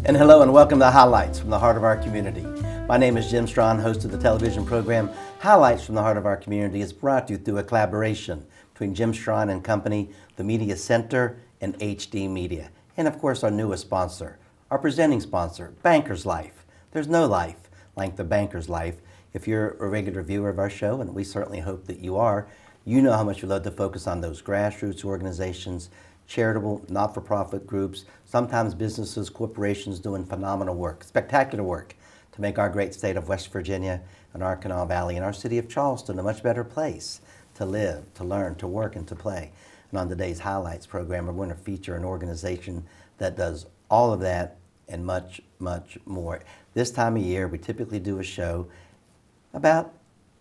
And hello and welcome to Highlights from the Heart of Our Community. My name is Jim Strawn, host of the television program Highlights from the Heart of Our Community. Is brought to you through a collaboration between Jim Strawn and Company, the Media Center, and HD Media. And of course our newest sponsor, our presenting sponsor, Banker's Life. There's no life like the Banker's Life. If you're a regular viewer of our show, and we certainly hope that you are, you know how much we love to focus on those grassroots organizations, charitable, not-for-profit groups, sometimes businesses, corporations doing phenomenal work, spectacular work to make our great state of West Virginia and our Kanawha Valley and our city of Charleston a much better place to live, to learn, to work, and to play. And on today's Highlights program, we're going to feature an organization that does all of that and much, much more. This time of year, we typically do a show about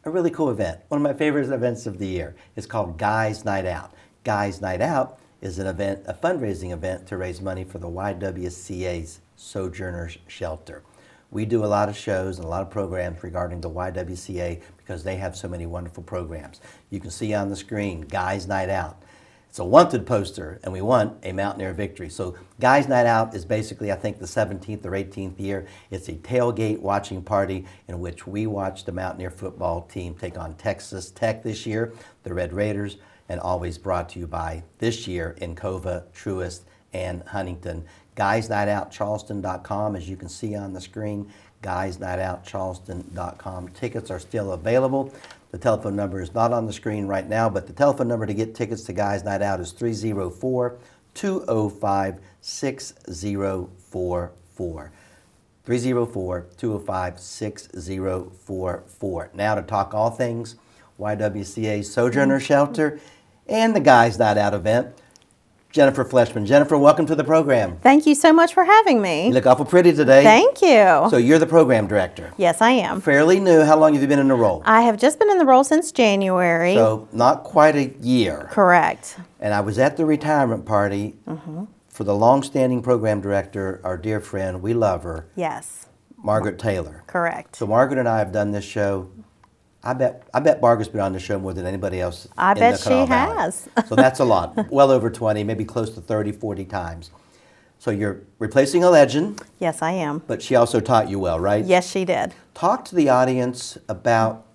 a really cool event. One of my favorite events of the year. It's called Guys Night Out. Guys Night Out is an event, a fundraising event to raise money for the YWCA's Sojourners Shelter. We do a lot of shows and a lot of programs regarding the YWCA because they have so many wonderful programs. You can see on the screen, Guys Night Out. It's a wanted poster, and we want a Mountaineer victory. So Guys Night Out is basically, I think, the 17th or 18th year. It's a tailgate watching party in which we watch the Mountaineer football team take on Texas Tech this year, the Red Raiders, and always brought to you by, this year, Encova, Truist, and Huntington. GuysNightOutCharleston.com, as you can see on the screen, GuysNightOutCharleston.com. Tickets are still available. The telephone number is not on the screen right now, but the telephone number to get tickets to Guys Night Out is 304-205-6044. 304-205-6044. Now to talk all things YWCA Sojourner Shelter and the Guys Night Out event, Jennifer Fleshman. Jennifer, welcome to the program. Thank you so much for having me. You look awful pretty today. Thank you. So you're the program director. Yes, I am. Fairly new. How long have you been in the role? I have just been in the role since January. So not quite a year. Correct. And I was at the retirement party for the long-standing program director, our dear friend, we love her. Yes. Margaret Taylor. Correct. So Margaret and I have done this show. I bet Margaret's been on the show more than anybody else I in bet the Kanawha she Valley. has. So that's a lot. Well over 20, maybe close to 30, 40 times. So you're replacing a legend. Yes, I am. But she also taught you well, right? Yes, she did. Talk to the audience about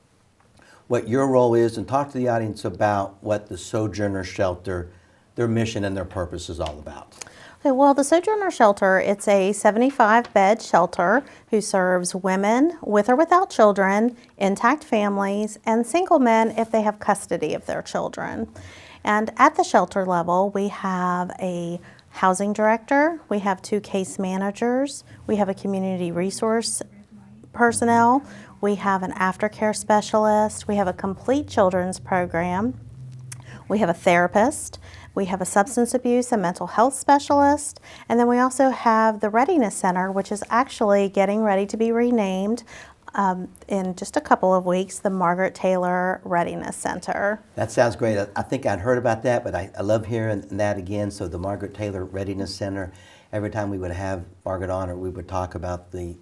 what your role is, and talk to the audience about what the Sojourner Shelter, their mission and their purpose is all about. Okay, well, the Sojourner Shelter, it's a 75-bed shelter who serves women with or without children, intact families, and single men if they have custody of their children. And at the shelter level, we have a housing director, we have 2 case managers, we have a community resource personnel, we have an aftercare specialist, we have a complete children's program, we have a therapist, we have a substance abuse and mental health specialist, and then we also have the Readiness Center, which is actually getting ready to be renamed in just a couple of weeks, the Margaret Taylor Readiness Center. That sounds great. I think I'd heard about that, but I love hearing that again. So the Margaret Taylor Readiness Center, every time we would have Margaret on, or we would talk about the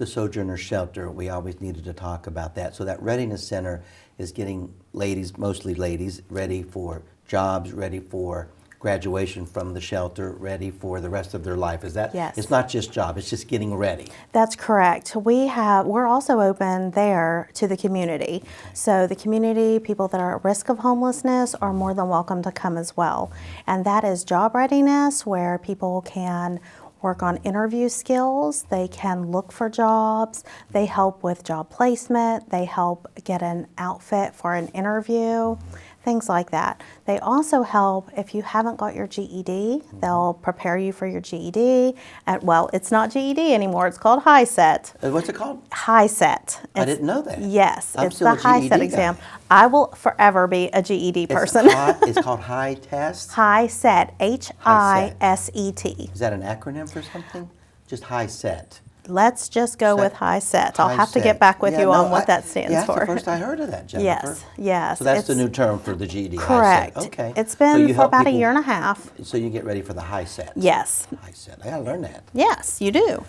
Sojourner Shelter, we always needed to talk about that. So that Readiness Center is getting ladies, mostly ladies, ready for jobs, ready for graduation from the shelter, ready for the rest of their life. Is that? Yes. It's not just job, it's just getting ready. That's correct. We're also open there to the community. So the community, people that are at risk of homelessness are more than welcome to come as well. And that is job readiness, where people can work on interview skills, they can look for jobs, they help with job placement, they help get an outfit for an interview, things like that. They also help if you haven't got your GED, they'll prepare you for your GED. Well, it's not GED anymore, it's called HiSET. What's it called? HiSET. I didn't know that. Yes, I'm it's still the a GED HiSET guy. exam. I will forever be a GED person. It's called High Test? HiSET, HISET. Is that an acronym for something? Just High Set. Let's just go with HiSET. I'll have to HiSET. get back with Yeah, you no, on what that stands yeah, for. that's the first I heard of that, Jennifer. Yes, yes. So that's the new term for the GED. Correct. HiSET. Okay. It's So been you for help about a people- year and a half. So you get ready for the High Set. Yes. High Set. I gotta learn that. Yes, you do.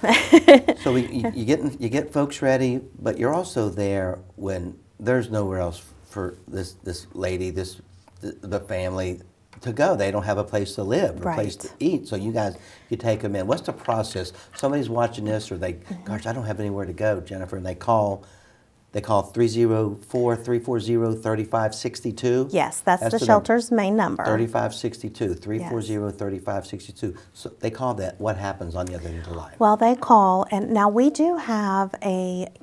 So you get folks ready, but you're also there when there's nowhere else for this lady, the family to go. They don't have a place to live or a place to Right. eat. So you take them in. What's the process? Somebody's watching this, or gosh, I don't have anywhere to go, Jennifer, and they call 304-340-3562. Yes, that's the number. shelter's main number. 3562, 340-3562. So they call that. What happens on the other end of the line? Well, they call, and now we do have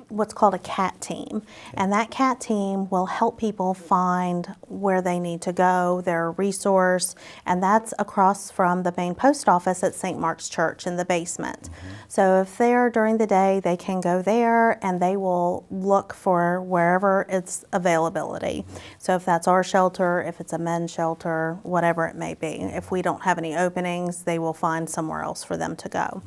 what's called a CAT team, and that CAT team will help people find where they need to go, their resource, and that's across from the main post office at St. Mark's Church in the basement. So if they're during the day, they can go there, and they will look for wherever it's availability. So if that's our shelter, if it's a men's shelter, whatever it may be. If we don't have any openings, they will find somewhere else for them to go.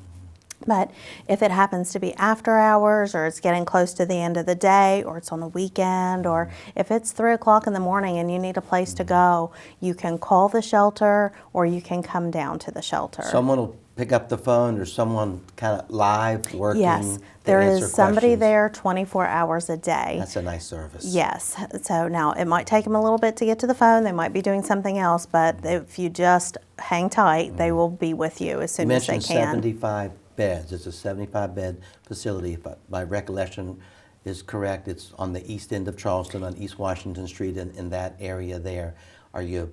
But if it happens to be after hours, or it's getting close to the end of the day, or it's on a weekend, or if it's 3 o'clock in the morning and you need a place to go, you can call the shelter or you can come down to the shelter. Someone will pick up the phone, or someone kind of live working. Yes, to there answer is somebody questions? there 24 hours a day. That's a nice service. Yes. So now it might take them a little bit to get to the phone. They might be doing something else, but if you just hang tight, they will be with you as soon You as they mentioned can. 75 beds. It's a 75-bed facility. If my recollection is correct, it's on the east end of Charleston, on East Washington Street, in that area there. Are you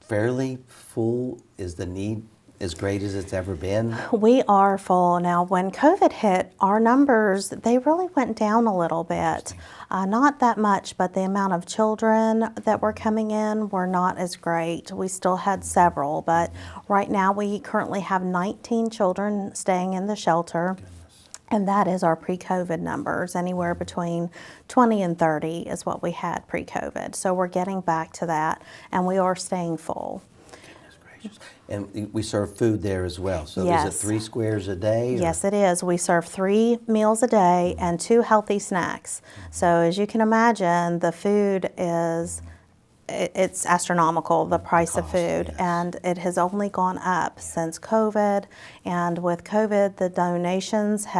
fairly full? Is the need as great as it's ever been? We are full. Now, when COVID hit, our numbers, they really went down a little bit. Not that much, but the amount of children that were coming in were not as great. We still had several, but right now we currently have 19 children staying in the shelter. And that is our pre-COVID numbers. Anywhere between 20 and 30 is what we had pre-COVID. So we're getting back to that, and we are staying full. And we serve food there as well. So Yes. is it 3 squares a day? Or? Yes, it is. We serve 3 meals a day and 2 healthy snacks. So as you can imagine, the food it's astronomical, the price of cost, food, yes. and it has only gone up since COVID. And with COVID, the donations they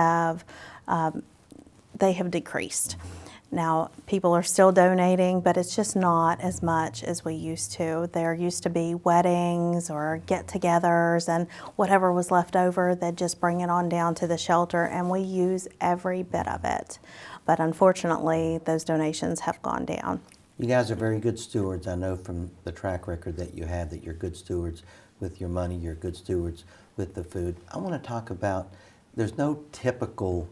have decreased. Now, people are still donating, but it's just not as much as we used to. There used to be weddings or get-togethers, and whatever was left over, they'd just bring it on down to the shelter, and we use every bit of it. But unfortunately, those donations have gone down. You guys are very good stewards. I know from the track record that you have that you're good stewards with your money, you're good stewards with the food. I want to talk about, there's no typical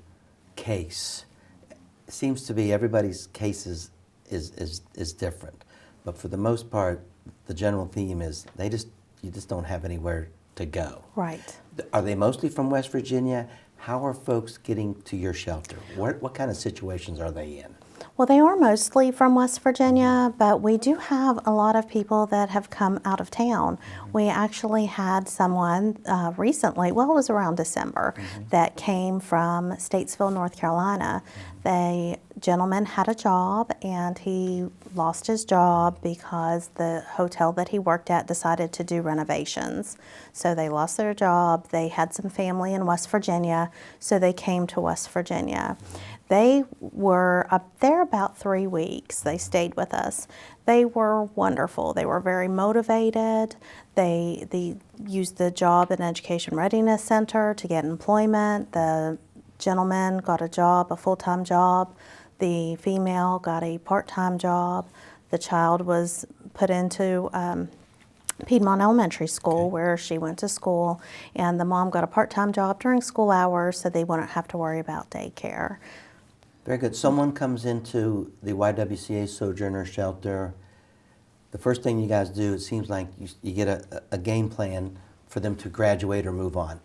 case. It seems to be everybody's case is different. But for the most part, the general theme is you just don't have anywhere to go. Right. Are they mostly from West Virginia? How are folks getting to your shelter? What kind of situations are they in? Well, they are mostly from West Virginia, but we do have a lot of people that have come out of town. We actually had someone recently, well, it was around December, that came from Statesville, North Carolina. The gentleman had a job, and he lost his job because the hotel that he worked at decided to do renovations. So they lost their job. They had some family in West Virginia, so they came to West Virginia. They were up there about 3 weeks. They stayed with us. They were wonderful. They were very motivated. They used the Job and Education Readiness Center to get employment. The gentleman got a job, a full-time job. The female got a part-time job. The child was put into Piedmont Elementary School, where she went to school, and the mom got a part-time job during school hours so they wouldn't have to worry about daycare. Very good. Someone comes into the YWCA Sojourner Shelter. The first thing you guys do, it seems like you get a game plan for them to graduate or move on.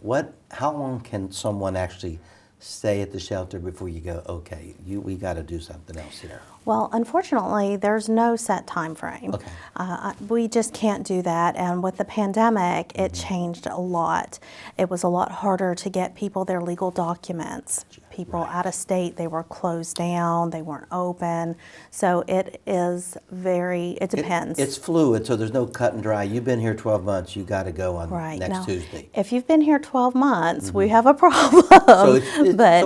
How long can someone actually stay at the shelter before you go, okay, we got to do something else here? Well, unfortunately, there's no set time frame. Okay. We just can't do that. And with the pandemic, it changed a lot. It was a lot harder to get people their legal documents. People out of state, they were closed down, they weren't open. So it depends. It's fluid, so there's no cut and dry. You've been here 12 months, you got to go on next Now, Tuesday. If you've been here 12 months, we have a problem. So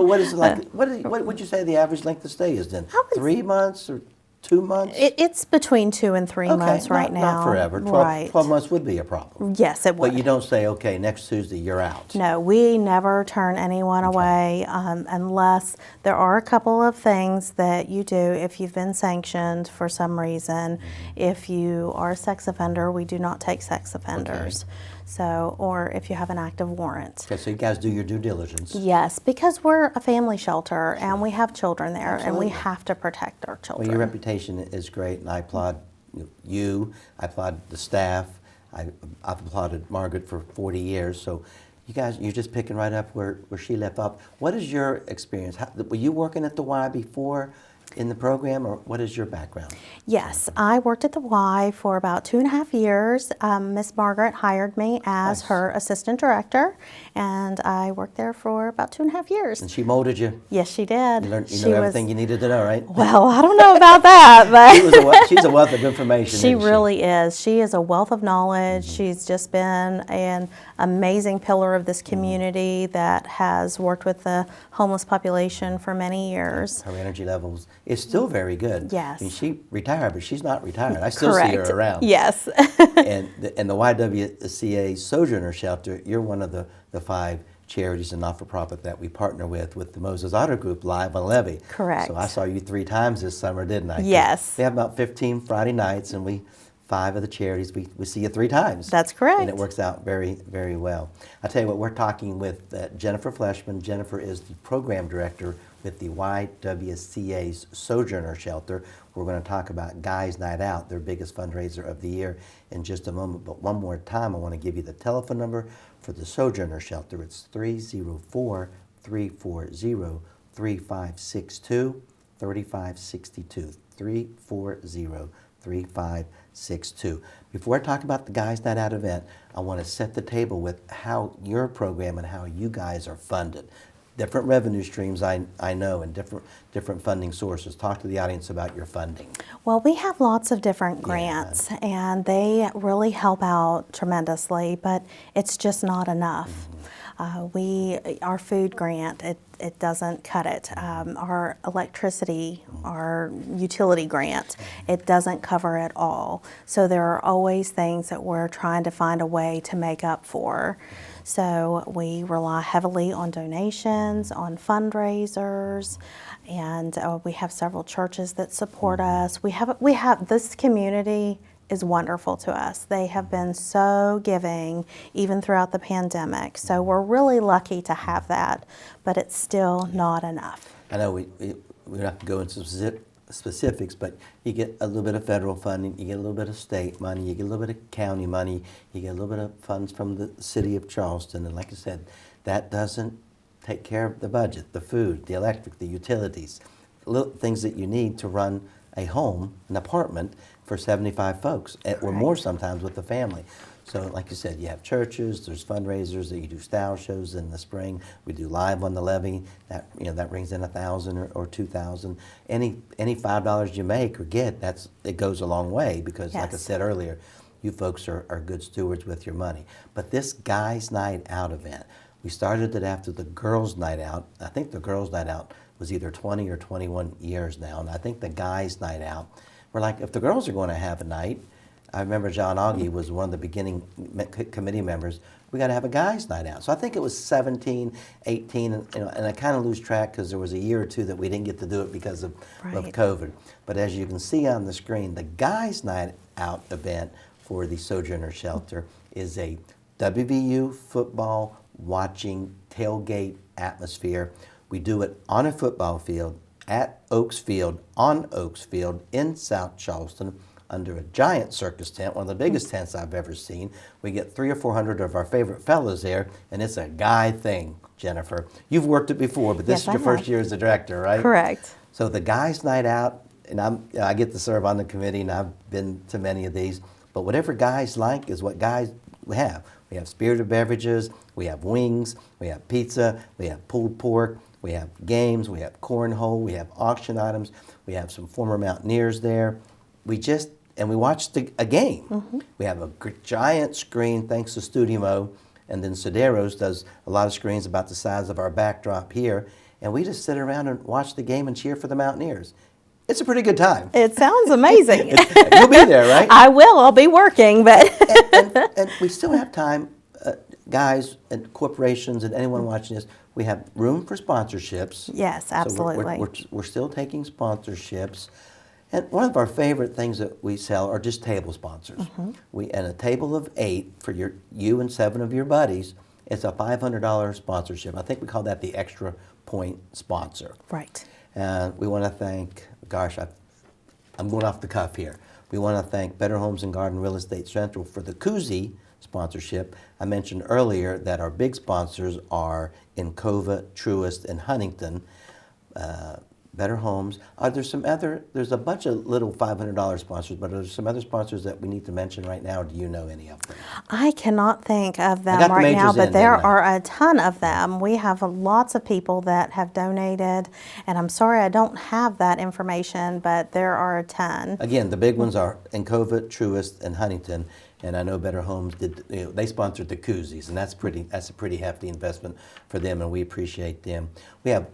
what is it like? What would you say the average length of stay is then? 3 months or 2 months? It's between 2 and 3 months right now. Not forever. 12, Right. 12 months would be a problem. Yes, it would. But you don't say, okay, next Tuesday you're out. No, we never turn anyone away unless there are a couple of things that you do if you've been sanctioned for some reason. If you are a sex offender, we do not take sex offenders. So, or if you have an active warrant. Okay, so you guys do your due diligence. Yes, because we're a family shelter and we have children there, and Absolutely. we have to protect our children. Well, your reputation is great, and I applaud you. I applaud the staff. I've applauded Margaret for 40 years. So you guys, you're just picking right up where she left off. What is your experience? Were you working at the Y before in the program, or what is your background? Yes, I worked at the Y for about 2.5 years. Miss Margaret hired me as her assistant director, and I worked there for about 2.5 years. And she molded you. Yes, she did. You know everything you needed to know, right? Well, I don't know about that, but she's a wealth of information. she isn't really is. She is a wealth of knowledge. She's just been an amazing pillar of this community that has worked with the homeless population for many years. Her energy levels is still very good. Yes. I mean, she retired, but she's not retired. I still see her around. Yes. and the YWCA Sojourner Shelter, you're one of the 5 charities and not-for-profit that we partner with the Moses Otter Group live on Levee. Correct. So I saw you 3 times this summer, didn't I? Yes. We have about 15 Friday nights, and 5 of the charities, we see you 3 times. That's correct. And it works out very, very well. I tell you what, we're talking with Jennifer Fleshman. Jennifer is the program director with the YWCA's Sojourner Shelter. We're going to talk about Guys Night Out, their biggest fundraiser of the year, in just a moment. But one more time, I want to give you the telephone number for the Sojourner Shelter. It's 304-340-3562, 3562, 340-3562. Before I talk about the Guys Night Out event, I want to set the table with how your program and how you guys are funded. Different revenue streams, I know, and different funding sources. Talk to the audience about your funding. Well, we have lots of different grants, and they really help out tremendously, but it's just not enough. Our food grant, it doesn't cut it. Our electricity, our utility grant, it doesn't cover it all. So there are always things that we're trying to find a way to make up for. So we rely heavily on donations, on fundraisers, and we have several churches that support us. We have this community is wonderful to us. They have been so giving even throughout the pandemic. So we're really lucky to have that, but it's still not enough. I know we don't have to go into specifics, but you get a little bit of federal funding, you get a little bit of state money, you get a little bit of county money, you get a little bit of funds from the city of Charleston, and like I said, that doesn't take care of the budget, the food, the electric, the utilities, little things that you need to run a home, an apartment for 75 folks, or more sometimes with the family. So like you said, you have churches, there's fundraisers, that you do style shows in the spring. We do live on the levee. That brings in $1,000 or $2,000. Any $5 you make or get, it goes a long way because, like I said earlier, you folks are good stewards with your money. But this Guys Night Out event, we started it after the Girls Night Out. I think the Girls Night Out was either 20 or 21 years now, and I think the Guys Night Out, we're like, if the girls are going to have a night, I remember John Augie was one of the beginning committee members. We got to have a guys' night out. So I think it was 17, 18, and I kind of lose track because there was a year or 2 that we didn't get to do it because of COVID. But as you can see on the screen, the Guys' Night Out event for the Sojourner Shelter is a WVU football watching tailgate atmosphere. We do it on a football field, at Oaks Field, on Oaks Field in South Charleston, under a giant circus tent, one of the biggest tents I've ever seen. We get 300 or 400 of our favorite fellows there, and it's a guy thing, Jennifer. You've worked it before, but this is your first year as a director, right? Correct. So the Guys Night Out, and I get to serve on the committee, and I've been to many of these, but whatever guys like is what guys we have. We have spirited beverages, we have wings, we have pizza, we have pulled pork, we have games, we have cornhole, we have auction items, we have some former Mountaineers there. And we watched a game. We have a giant screen, thanks to Studimo, and then Sedaros does a lot of screens about the size of our backdrop here, and we just sit around and watch the game and cheer for the Mountaineers. it's a pretty good time. It sounds amazing. You'll be there, right? I will. I'll be working, but And we still have time, guys and corporations and anyone watching this. We have room for sponsorships. yes, absolutely. So we're still taking sponsorships. And one of our favorite things that we sell are just table sponsors. And a table of 8 for you and 7 of your buddies, it's a $500 sponsorship. I think we call that the extra point sponsor. Right. And we want to thank, I'm going off the cuff here. We want to thank Better Homes and Garden Real Estate Central for the koozie sponsorship. I mentioned earlier that our big sponsors are Encova, Truist, and Huntington. Better Homes. There's a bunch of little $500 sponsors, but are there some other sponsors that we need to mention right now, or do you know any of them? I cannot think of them got the right now, majors but in, there didn't I? are a ton of them. We have lots of people that have donated, and I'm sorry I don't have that information, but there are a ton. Again, the big ones are Encova, Truist, and Huntington. And I know Better Homes they sponsored the koozies, and that's a pretty hefty investment for them, and we appreciate them. We have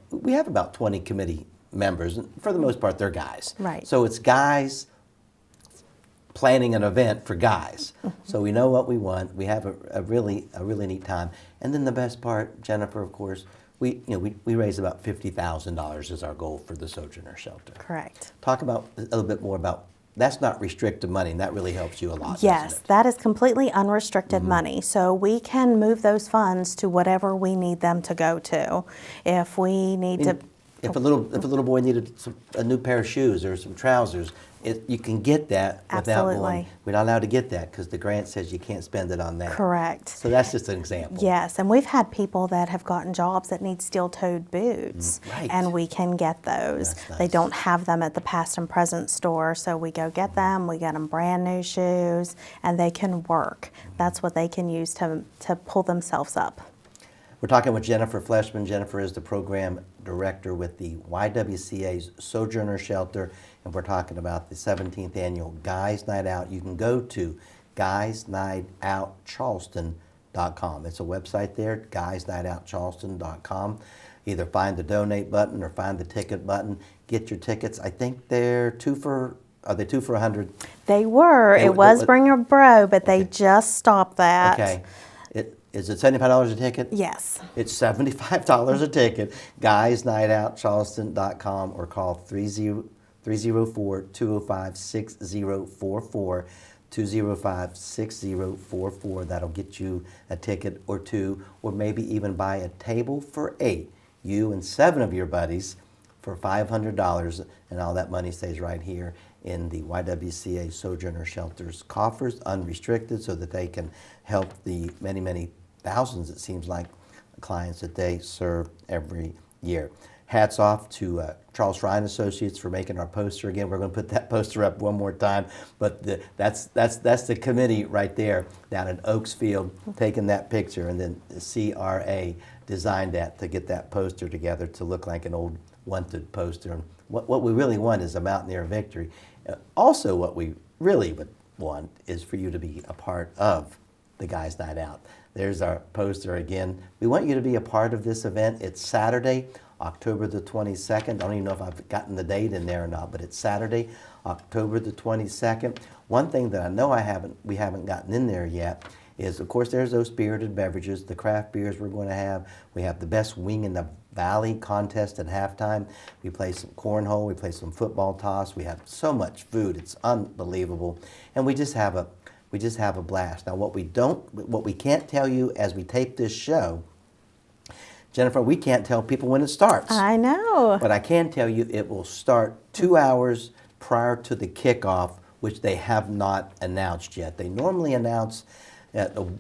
about 20 committee members, and for the most part, they're guys. Right. So it's guys planning an event for guys. So we know what we want. We have a really neat time. And then the best part, Jennifer, of course, we raise about $50,000 is our goal for the Sojourner Shelter. Correct. Talk about a little bit more about. That's not restricted money, and that really helps you a lot. Yes, doesn't it? that is completely unrestricted money. So we can move those funds to whatever we need them to go to. If we need to. If a little boy needed a new pair of shoes or some trousers, you can get that without Absolutely. going. We're not allowed to get that because the grant says you can't spend it on that. Correct. So that's just an example. Yes, and we've had people that have gotten jobs that need steel-toed boots, right. and we can get those. That's They nice. don't have them at the past and present store, so we go get them. We get them brand new shoes, and they can work. That's what they can use to pull themselves up. We're talking with Jennifer Fleshman. Jennifer is the program director with the YWCA's Sojourner Shelter, and we're talking about the 17th annual Guys Night Out. You can go to guysnightoutcharleston.com. It's a website there, guysnightoutcharleston.com. Either find the donate button or find the ticket button. Get your tickets. I think they're are they 2 for $100? They were. They It were- was Bring a Bro, but they just stopped that. Okay. Is it $75 a ticket? Yes. It's $75 a ticket. Guysnightoutcharleston.com or call 304-205-6044. 205-6044. That'll get you a ticket or 2, or maybe even buy a table for 8. You and 7 of your buddies for $500, and all that money stays right here in the YWCA Sojourner Shelter's coffers, unrestricted, so that they can help the many, many thousands, it seems like, clients that they serve every year. Hats off to Charles Ryan Associates for making our poster again. We're going to put that poster up one more time, but that's the committee right there down in Oaksfield taking that picture, and then the CRA designed that to get that poster together to look like an old wanted poster. And what we really want is a Mountaineer victory. Also, what we really would want is for you to be a part of the Guys Night Out. There's our poster again. We want you to be a part of this event. It's Saturday, October the 22nd. I don't even know if I've gotten the date in there or not, but it's Saturday, October the 22nd. One thing that I know we haven't gotten in there yet is, of course, there's those spirited beverages, the craft beers we're going to have. We have the best Wing in the Valley contest at halftime. We play some cornhole. We play some football toss. We have so much food. It's unbelievable. And we just have a blast. Now, what we can't tell you as we tape this show, Jennifer, we can't tell people when it starts. I know. But I can tell you it will start 2 hours prior to the kickoff, which they have not announced yet. They normally announce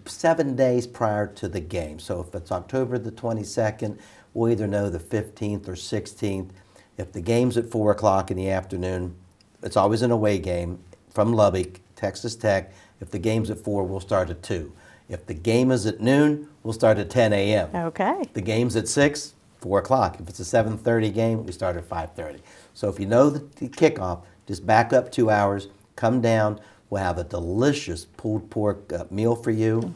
7 days prior to the game. So if it's October the 22nd, we'll either know the 15th or 16th. If the game's at 4 o'clock in the afternoon, it's always an away game from Lubbock, Texas Tech. If the game's at 4, we'll start at 2. If the game is at noon, we'll start at 10 a.m. Okay. If the game's at 6, 4 o'clock. If it's a 7:30 game, we start at 5:30. So if you know the kickoff, just back up 2 hours, come down. We'll have a delicious pulled pork meal for you.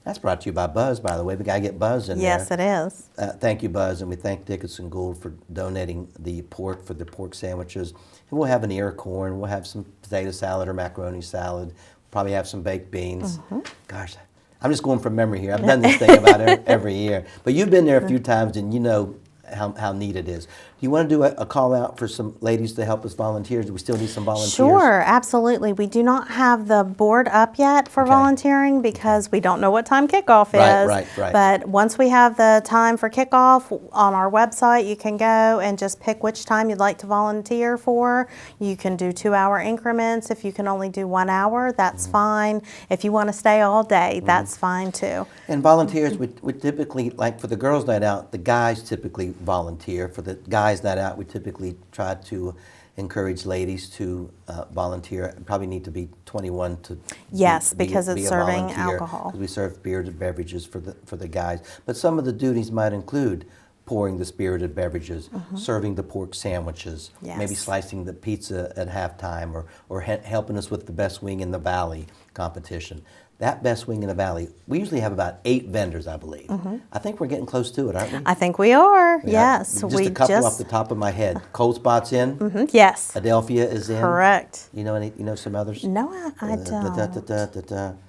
That's brought to you by Buzz, by the way. We got to get Buzz in Yes, there. it is. Thank you, Buzz, and we thank Dickinson Gould for donating the pork for the pork sandwiches. And we'll have an ear of corn. We'll have some potato salad or macaroni salad. Probably have some baked beans. Gosh, I'm just going from memory here. I've done this thing about every year. But you've been there a few times, and you know how neat it is. Do you want to do a call out for some ladies to help us volunteer? Do we still need some volunteers? Sure, absolutely. We do not have the board up yet for Okay. volunteering because we don't know what time kickoff is. Right. But once we have the time for kickoff on our website, you can go and just pick which time you'd like to volunteer for. You can do 2-hour increments. If you can only do 1 hour, that's fine. If you want to stay all day, that's fine too. And volunteers, we typically, like for the girls' night out, the guys typically volunteer. For the guys' night out, we typically try to encourage ladies to volunteer. Probably need to be 21 to Yes, be because it's a serving volunteer, alcohol. because we serve spirited beverages for the guys. But some of the duties might include pouring the spirited beverages, serving the pork sandwiches, maybe Yes. slicing the pizza at halftime, or helping us with the Best Wing in the Valley competition. That Best Wing in the Valley, we usually have about 8 vendors, I believe. I think we're getting close to it, aren't we? I think we are. Yeah. Yes, Just we a couple off the top of my head. Cold Spot's in. Yes, Adelphia is in. correct. You know some others? No, I don't.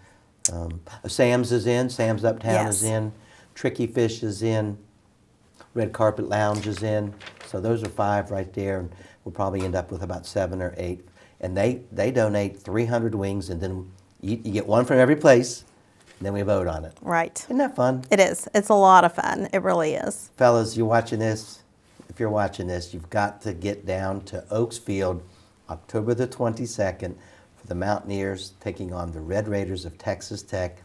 Sam's is in. Sam's Uptown is Yes. in. Tricky Fish is in. Red Carpet Lounge is in. So those are 5 right there, and we'll probably end up with about 7 or 8. And they donate 300 wings, and then you get one from every place, and then we vote on it. Right. Isn't that fun? It is. It's a lot of fun. It really is. Fellas, you're watching this. If you're watching this, you've got to get down to Oaks Field, October the 22nd, for the Mountaineers taking on the Red Raiders of Texas Tech.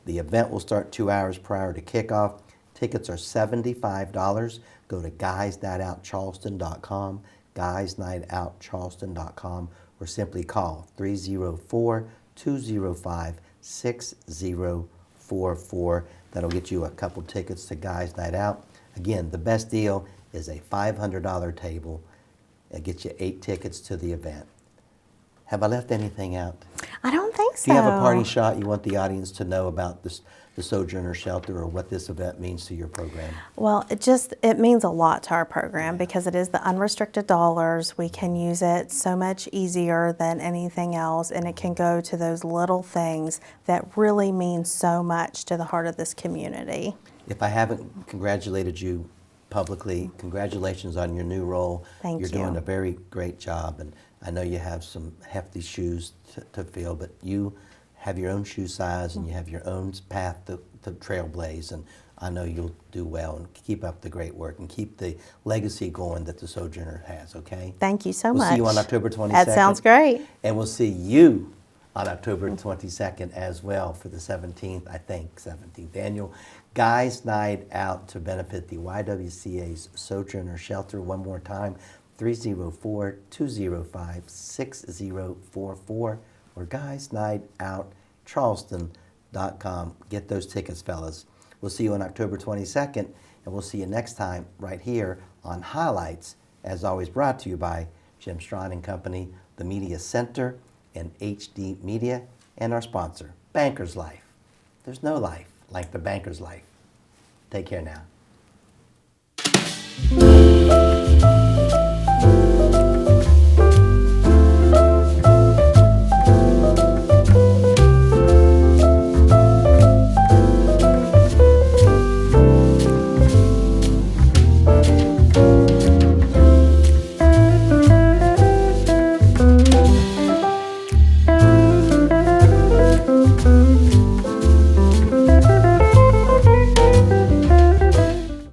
The event will start 2 hours prior to kickoff. Tickets are $75. Go to guysnightoutcharleston.com, guysnightoutcharleston.com, or simply call 304-205-6044. That'll get you a couple tickets to Guys Night Out. Again, the best deal is a $500 table. It gets you 8 tickets to the event. Have I left anything out? I don't think so. Do you have a parting shot you want the audience to know about the Sojourner Shelter, or what this event means to your program? Well, it means a lot to our program because it is the unrestricted dollars. We can use it so much easier than anything else, and it can go to those little things that really mean so much to the heart of this community. If I haven't congratulated you publicly, congratulations on your new role. Thank You're you. doing a very great job, and I know you have some hefty shoes to fill, but you have your own shoe size and you have your own path to trailblaze, and I know you'll do well and keep up the great work and keep the legacy going that the Sojourner has, okay? Thank you so We'll much. see you on October 22nd. That sounds great. And we'll see you on October 22nd as well for the 17th annual Guys Night Out to benefit the YWCA's Sojourner Shelter. One more time, 304-205-6044, or guysnightoutcharleston.com. Get those tickets, fellas. We'll see you on October 22nd, and we'll see you next time right here on Highlights, as always brought to you by Jim Strawn and Company, the Media Center, and HD Media, and our sponsor, Banker's Life. There's no life like the banker's life. Take care now.